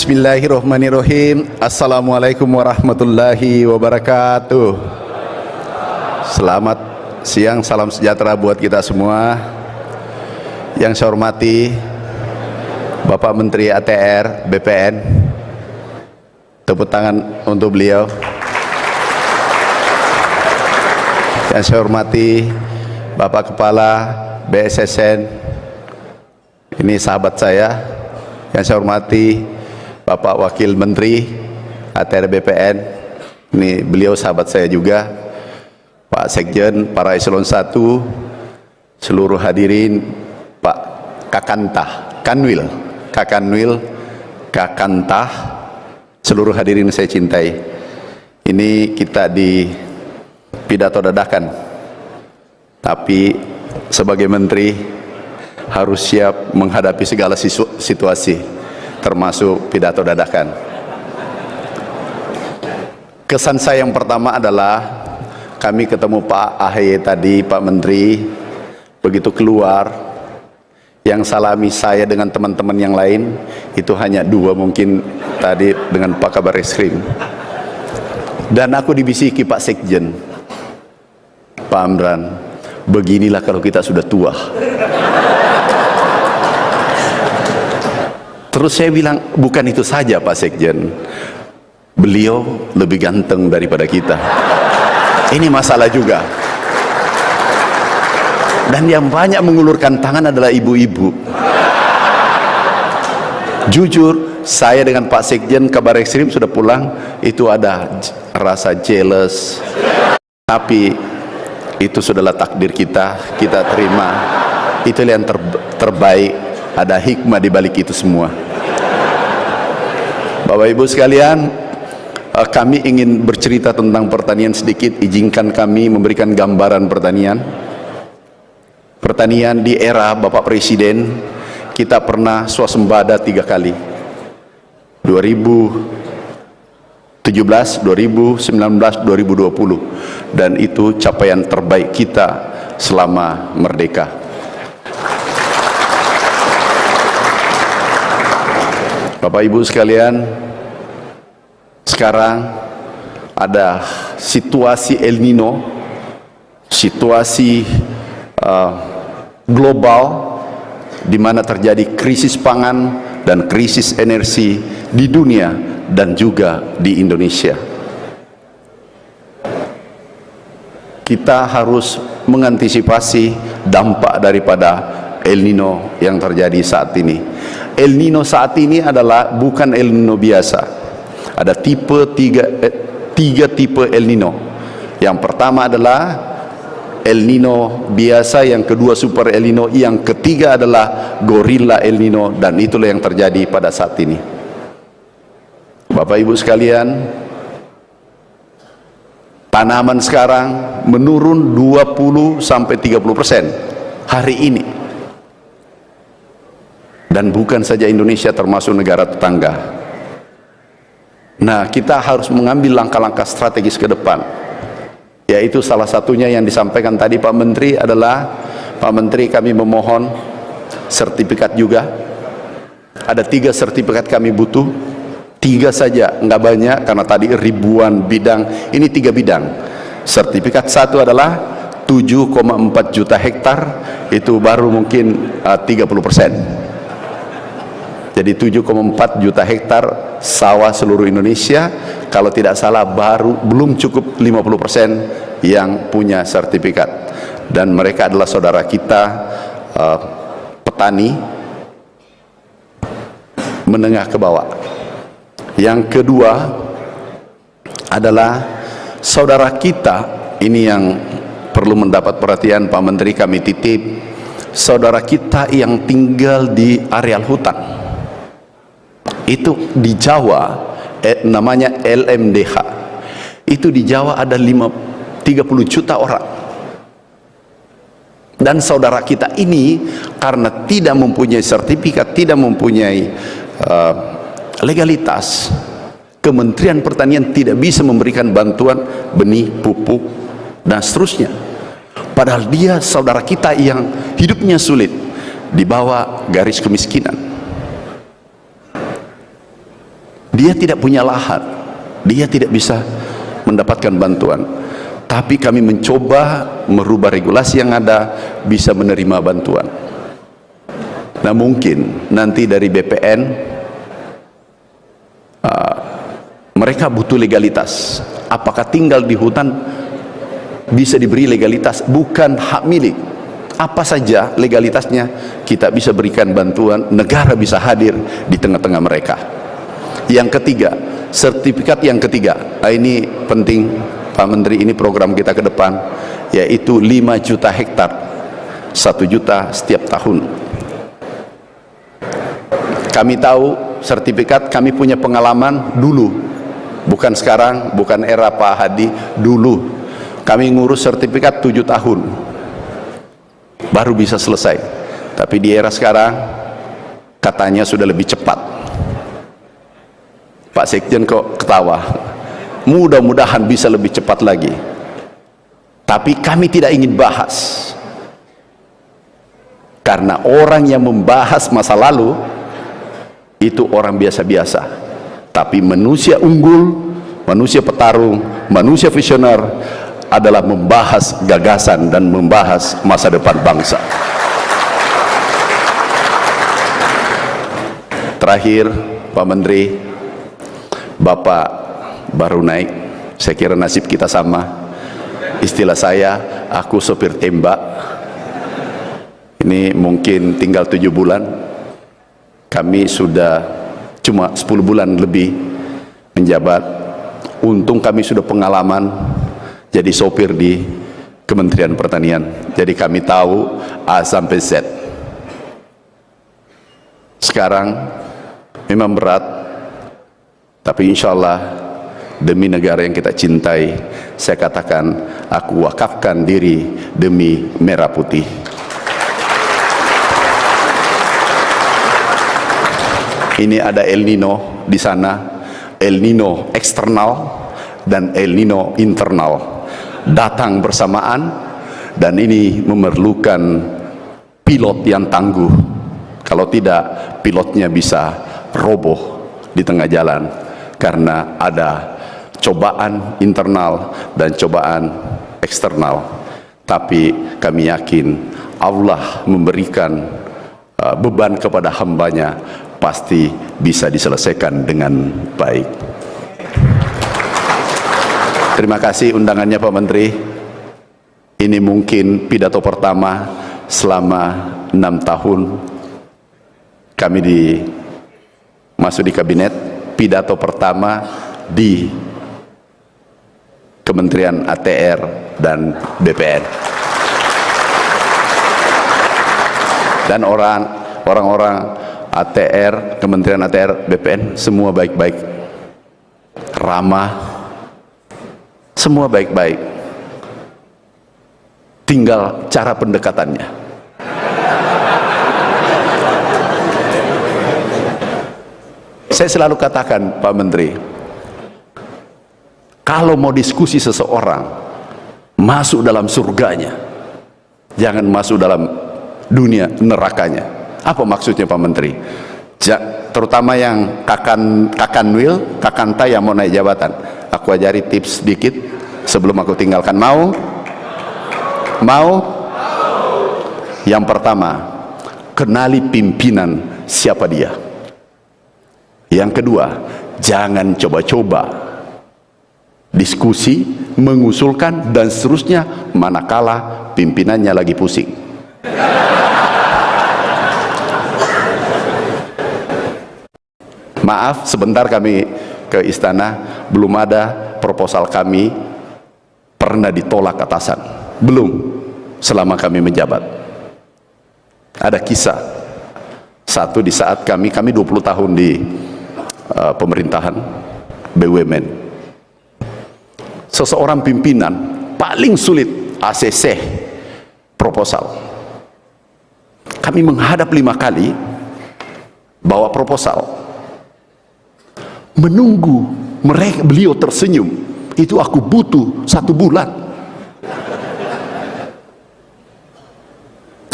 Bismillahirrahmanirrahim. Assalamualaikum warahmatullahi wabarakatuh. Selamat siang, salam sejahtera buat kita semua. Yang saya hormati Bapak Menteri ATR BPN, tepuk tangan untuk beliau. Yang saya hormati Bapak Kepala BSSN, ini sahabat saya. Yang saya hormati Bapak Wakil Menteri ATR BPN, ini beliau sahabat saya juga. Pak Sekjen, para eselon 1, seluruh hadirin, Pak Kakantah, Kakanwil, Kakantah, seluruh hadirin saya cintai. Ini kita di pidato dadakan, tapi sebagai menteri harus siap menghadapi segala situasi, termasuk pidato dadakan. Kesan saya yang pertama adalah kami ketemu Pak AHY tadi, Pak Menteri, begitu keluar, yang salami saya dengan teman-teman yang lain itu hanya 2 mungkin tadi dengan Pak Kabar Eskrim. Dan aku dibisiki Pak Sekjen, Pak Amran, beginilah kalau kita sudah tua. Terus saya bilang, bukan itu saja Pak Sekjen, beliau lebih ganteng daripada kita. Ini masalah juga. Dan yang banyak mengulurkan tangan adalah ibu-ibu. Jujur, saya dengan Pak Sekjen Kabar Eskrim sudah pulang, itu ada rasa jealous. Tapi itu sudahlah takdir kita, kita terima. Itulah yang terbaik. Ada hikmah di balik itu semua. Bapak Ibu sekalian, kami ingin bercerita tentang pertanian sedikit. Izinkan kami memberikan gambaran pertanian. Pertanian di era Bapak Presiden, kita pernah swasembada 3 kali. 2017, 2019, 2020. Dan itu capaian terbaik kita selama merdeka. Bapak Ibu sekalian, sekarang ada situasi El Nino, situasi global di mana terjadi krisis pangan dan krisis energi di dunia dan juga di Indonesia. Kita harus mengantisipasi dampak daripada El Nino yang terjadi saat ini. El Nino saat ini adalah bukan El Nino biasa. Ada tiga tipe El Nino. Yang pertama adalah El Nino biasa, yang kedua Super El Nino, yang ketiga adalah Gorilla El Nino, dan itulah yang terjadi pada saat ini. Bapak Ibu sekalian, tanaman sekarang menurun 20-30% hari ini. Dan bukan saja Indonesia, termasuk negara tetangga. Nah, kita harus mengambil langkah-langkah strategis ke depan. Yaitu salah satunya yang disampaikan tadi Pak Menteri adalah, Pak Menteri, kami memohon sertifikat juga. Ada 3 sertifikat kami butuh. 3 saja, enggak banyak, karena tadi ribuan bidang. Ini 3 bidang. Sertifikat 1 adalah 7,4 juta hektar, itu baru mungkin 30%. Jadi 7,4 juta hektar sawah seluruh Indonesia, kalau tidak salah belum cukup 50% yang punya sertifikat. Dan mereka adalah saudara kita, petani menengah ke bawah. Yang kedua adalah saudara kita, ini yang perlu mendapat perhatian Pak Menteri, kami titip, saudara kita yang tinggal di areal hutan. Itu di Jawa namanya LMDH. Itu di Jawa ada 30 juta orang. Dan saudara kita ini karena tidak mempunyai sertifikat, tidak mempunyai legalitas, Kementerian Pertanian tidak bisa memberikan bantuan benih, pupuk, dan seterusnya. Padahal dia saudara kita yang hidupnya sulit, di bawah garis kemiskinan. Dia tidak punya lahan, dia tidak bisa mendapatkan bantuan. Tapi kami mencoba merubah regulasi yang ada, bisa menerima bantuan. Nah, mungkin nanti dari BPN mereka butuh legalitas. Apakah tinggal di hutan bisa diberi legalitas? Bukan hak milik. Apa saja legalitasnya, kita bisa berikan bantuan, negara bisa hadir di tengah-tengah mereka. Yang ketiga, sertifikat yang ketiga, ini penting Pak Menteri, ini program kita ke depan, yaitu 5 juta hektar, 1 juta setiap tahun. Kami tahu sertifikat, kami punya pengalaman dulu, bukan sekarang, bukan era Pak Hadi, dulu kami ngurus sertifikat 7 tahun baru bisa selesai. Tapi di era sekarang katanya sudah lebih cepat. Pak Sekjen kok ketawa. Mudah-mudahan bisa lebih cepat lagi. Tapi kami tidak ingin bahas, karena orang yang membahas masa lalu itu orang biasa-biasa. Tapi manusia unggul, manusia petarung, manusia visioner adalah membahas gagasan dan membahas masa depan bangsa. Terakhir, Pak Menteri, Bapak baru naik, saya kira nasib kita sama. Istilah saya, aku sopir tembak. Ini mungkin tinggal 7 bulan. Kami sudah cuma 10 bulan lebih menjabat. Untung kami sudah pengalaman jadi sopir di Kementerian Pertanian. Jadi kami tahu A sampai Z. Sekarang memang berat, tapi insya Allah demi negara yang kita cintai, saya katakan, aku wakafkan diri demi merah putih. Ini ada El Nino di sana, El Nino eksternal dan El Nino internal. Datang bersamaan, dan ini memerlukan pilot yang tangguh. Kalau tidak, pilotnya bisa roboh di tengah jalan, karena ada cobaan internal dan cobaan eksternal. Tapi kami yakin Allah memberikan beban kepada hambanya, pasti bisa diselesaikan dengan baik. Terima kasih undangannya Pak Menteri. Ini mungkin pidato pertama selama 6 tahun kami masuk di kabinet. Pidato pertama di Kementerian ATR dan BPN. Dan orang-orang ATR, Kementerian ATR, BPN semua baik-baik, ramah, semua baik-baik. Tinggal cara pendekatannya. Saya selalu katakan, Pak Menteri, kalau mau diskusi seseorang, masuk dalam surganya, jangan masuk dalam dunia nerakanya. Apa maksudnya Pak Menteri? Terutama yang kakanwil, kakanta yang mau naik jabatan, aku ajari tips sedikit sebelum aku tinggalkan. Mau? Yang pertama, kenali pimpinan siapa dia. Yang kedua, jangan coba-coba diskusi, mengusulkan dan seterusnya manakala pimpinannya lagi pusing. Maaf, sebentar kami ke istana, belum ada proposal kami pernah ditolak atasan. Belum, selama kami menjabat. Ada kisah. Satu, di saat kami 20 tahun di pemerintahan BUMN. Seseorang pimpinan paling sulit ACC proposal. Kami menghadap 5 kali, bawa proposal. Menunggu beliau tersenyum, itu aku butuh 1 bulan.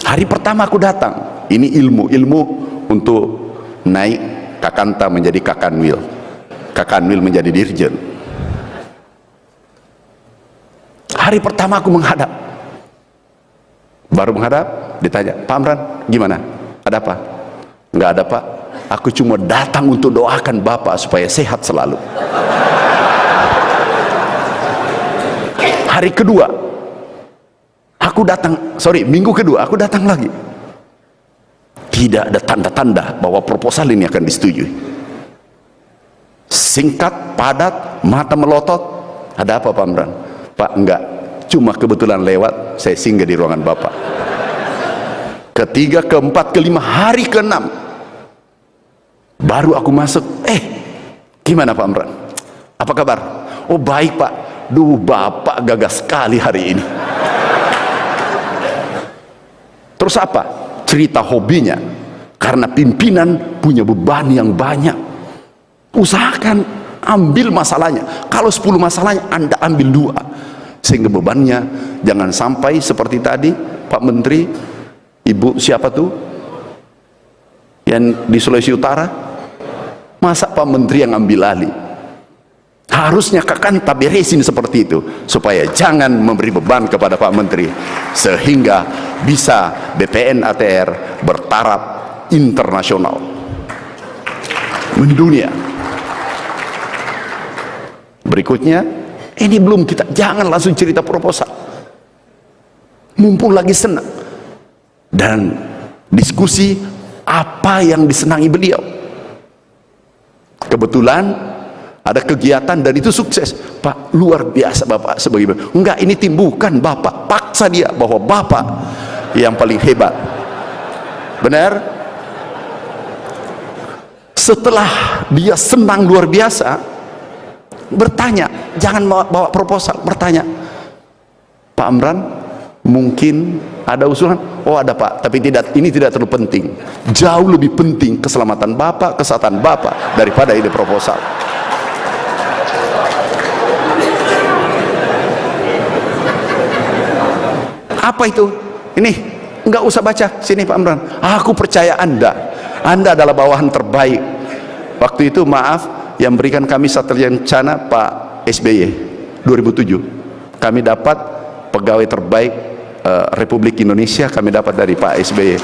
Hari pertama aku datang, ini ilmu untuk naik kakanta menjadi kakanwil. Kak Kanwil menjadi dirjen. Hari pertama aku menghadap, baru menghadap ditanya, Pak Amran gimana, ada apa? Nggak ada Pak, aku cuma datang untuk doakan Bapak supaya sehat selalu. Hari kedua aku datang, minggu kedua aku datang lagi, tidak ada tanda-tanda bahwa proposal ini akan disetujui. Singkat, padat, mata melotot. Ada apa Pak Amran? Pak, enggak, cuma kebetulan lewat, saya singgah di ruangan Bapak. Ketiga, keempat, kelima, hari keenam baru aku masuk. Gimana Pak Amran? Apa kabar? Oh baik Pak. Duh, Bapak gagah sekali hari ini. Terus apa? Cerita hobinya. Karena pimpinan punya beban yang banyak. Usahakan ambil masalahnya. Kalau 10 masalahnya Anda ambil 2, sehingga bebannya jangan sampai seperti tadi Pak Menteri, Ibu siapa tuh yang di Sulawesi Utara, masa Pak Menteri yang ambil alih? Harusnya Kakanta beresin seperti itu, supaya jangan memberi beban kepada Pak Menteri, sehingga bisa BPN ATR bertaraf internasional, mendunia. Berikutnya, ini belum kita, jangan langsung cerita proposal, mumpung lagi senang, dan diskusi apa yang disenangi beliau. Kebetulan ada kegiatan dan itu sukses. Pak, luar biasa Bapak sebagai Bapak. Enggak, ini tim, bukan Bapak, paksa dia bahwa Bapak yang paling hebat. Benar? Setelah dia senang luar biasa, bertanya, jangan bawa proposal, bertanya, Pak Amran mungkin ada usulan? Oh ada Pak, tapi ini tidak terlalu penting, jauh lebih penting keselamatan Bapak, kesehatan Bapak daripada ide proposal. Apa itu? Ini nggak usah baca, sini Pak Amran, aku percaya Anda adalah bawahan terbaik. Waktu itu maaf, yang berikan kami Satria Kencana Pak SBY 2007, kami dapat pegawai terbaik Republik Indonesia, kami dapat dari Pak SBY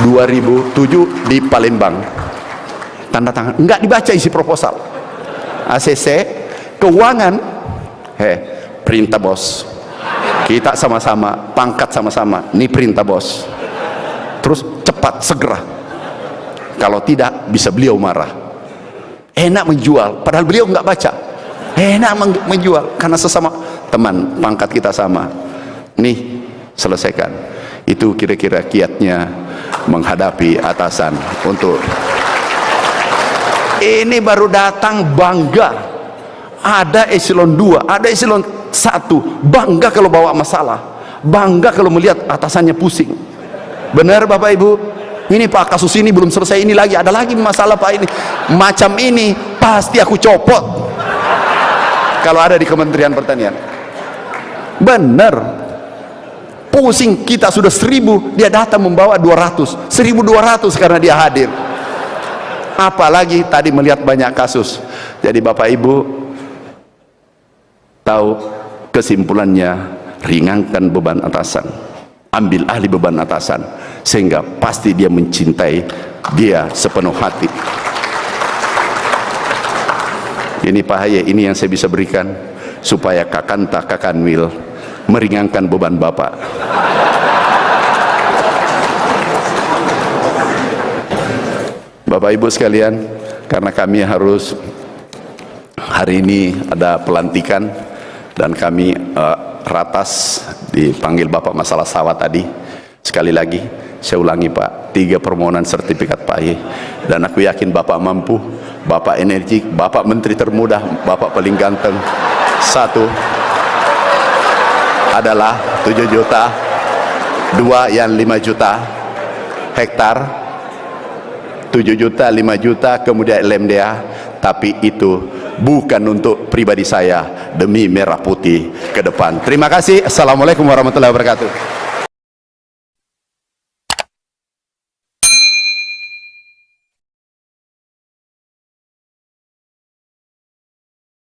2007 di Palembang. Tanda tangan, enggak dibaca isi proposal. ACC keuangan, perintah bos, kita sama-sama pangkat sama-sama, ini perintah bos, terus cepat segera, kalau tidak bisa beliau marah. Enak menjual, padahal beliau nggak baca. Enak menjual karena sesama teman pangkat kita sama. Nih, selesaikan. Itu kira-kira kiatnya menghadapi atasan. Untuk ini baru datang bangga, ada eselon 2, ada eselon 1, bangga kalau bawa masalah, bangga kalau melihat atasannya pusing. Benar Bapak Ibu? Ini Pak, kasus ini belum selesai, ini lagi, ada lagi masalah Pak, ini macam ini pasti aku copot kalau ada di Kementerian Pertanian. Benar, pusing, kita sudah 1000, dia datang membawa 200, 1200 karena dia hadir. Apalagi tadi melihat banyak kasus. Jadi Bapak Ibu tahu kesimpulannya, ringankan beban atasan, ambil alih beban atasan, sehingga pasti dia mencintai dia sepenuh hati. Ini Pak Haye, ini yang saya bisa berikan supaya Kakanta, Kak Kanwil meringankan beban Bapak. Bapak Ibu sekalian, karena kami harus hari ini ada pelantikan dan kami ratas dipanggil Bapak masalah sawah tadi. Sekali lagi saya ulangi Pak, 3 permohonan sertifikat Pak Haye, dan aku yakin Bapak mampu. Bapak energik, Bapak Menteri termuda, Bapak paling ganteng. 1 adalah 7 juta, 2 yang 5 juta hektar, 7 juta, 5 juta, kemudian LMDA. Tapi itu bukan untuk pribadi saya, demi merah putih ke depan. Terima kasih. Assalamualaikum warahmatullahi wabarakatuh.